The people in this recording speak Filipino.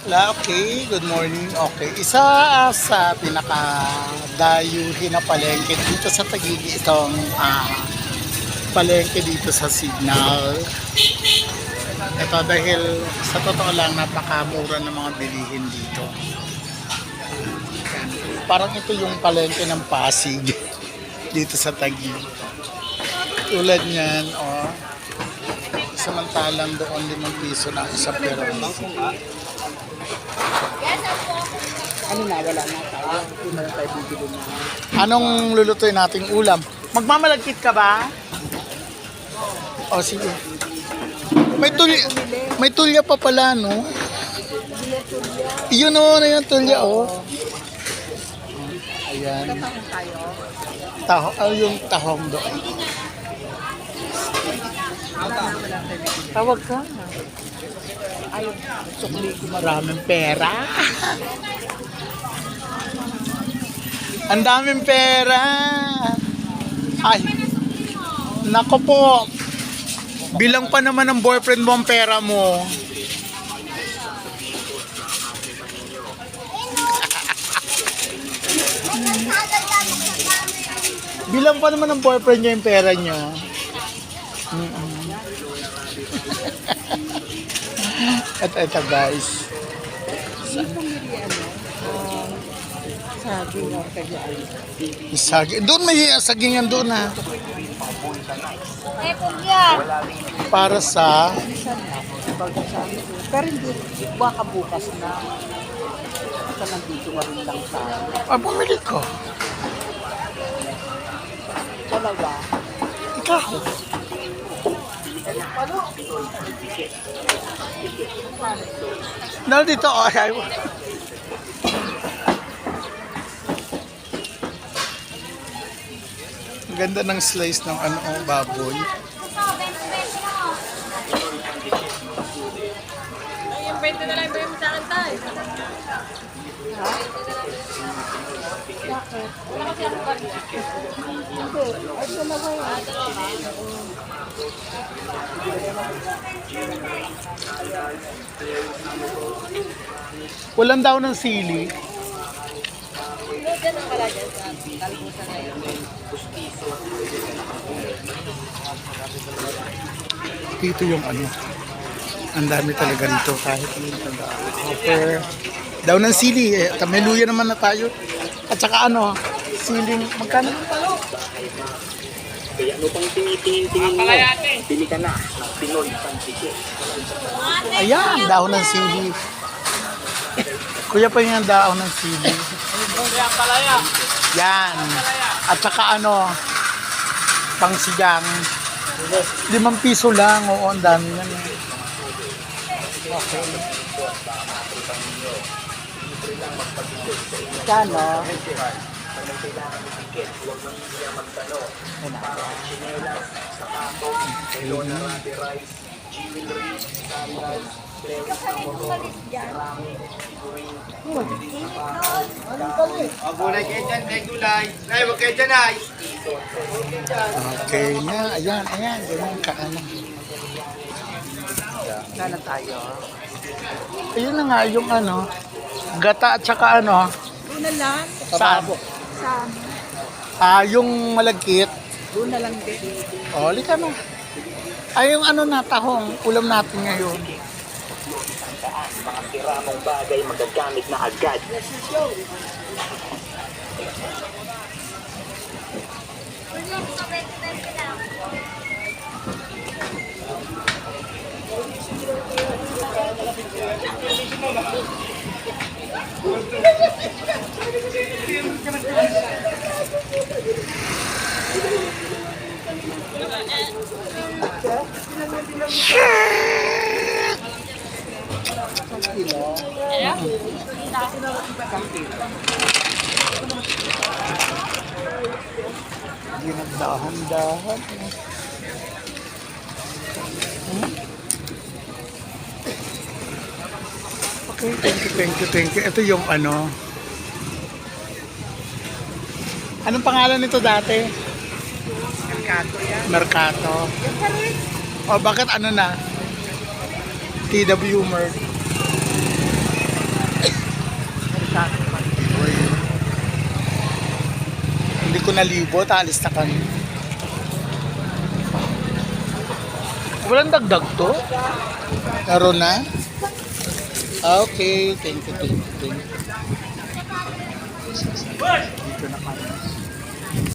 Okay, good morning. Okay, isa sa pinaka-dayuhin na palengke dito sa Taguig itong palengke dito sa Signal. Ito dahil sa totoo lang napakamura ng mga bilihin dito. Parang ito yung palengke ng Pasig dito sa Taguig. Tulad niyan, oh. Samantalang doon 5 piso na isa pero Ano na, wala na tayo. Hindi na tayo bibili na. anong lulutuin nating ulam? Magmamalagkit ka ba? O sige. May tulya pa pala, no? Yun o, na yung tulya, o. Ayan. Tayo. Yung tahong doon. Tawag ka. Ayun, sukli ko. Maraming pera. Ang daming pera. Ay. Nako po. Bilang pa naman ng boyfriend mo ang pera mo. Bilang pa naman ng boyfriend niyo yung pera niyo. Ito guys. Saging o kagyan. Saging. Doon may sagingan doon ha. Yan. Para sa Pero hindi, baka bukas na. Baka nandito na rin lang tayo. bumili ko. Talaga. Ikaw. Dito oh, ay. Ang ganda ng slice ng baboy. Yung 20 na lang ba yung sa akin tayo? Wala kasi ako ba? Hindi, ay dalawa yun. Walang daw ng sili. Diyan ang pala dyan sa talbusan na yun. Dito yung ang dami talaga nito kahit yung offer. Daw ng sili, may luya naman na tayo. At saka siling, magkano? Kaya ano pang tingin-tingin mo? Bili ka na ng Pinoy Pansike. Ayan, dahon ng sili. Kuya pa yung dahon ng sili. Yan. At saka pangsigang. 5 piso lang. Oo, ang dami yan. Okay. Kano? Okay na. Ayan. Ganyan ka Kano tayo? Ayun na nga yung gata at saka Una lang. saan? Saan? Yung malagkit. Doon na lang din. O, lika na. Ay, yung na, tahong. Ulam natin ngayon. Mga siramong bagay magagamit na agad. Hindi nagdahon-dahon. Okay, thank you. Ito yung Anong pangalan nito dati? Merkato yan. Mercato. O bakit na? TW Merc. Hindi ko nalibot, alis na kami. Walang dagdag to? Meron na? Okay, thank you. Dito na kami.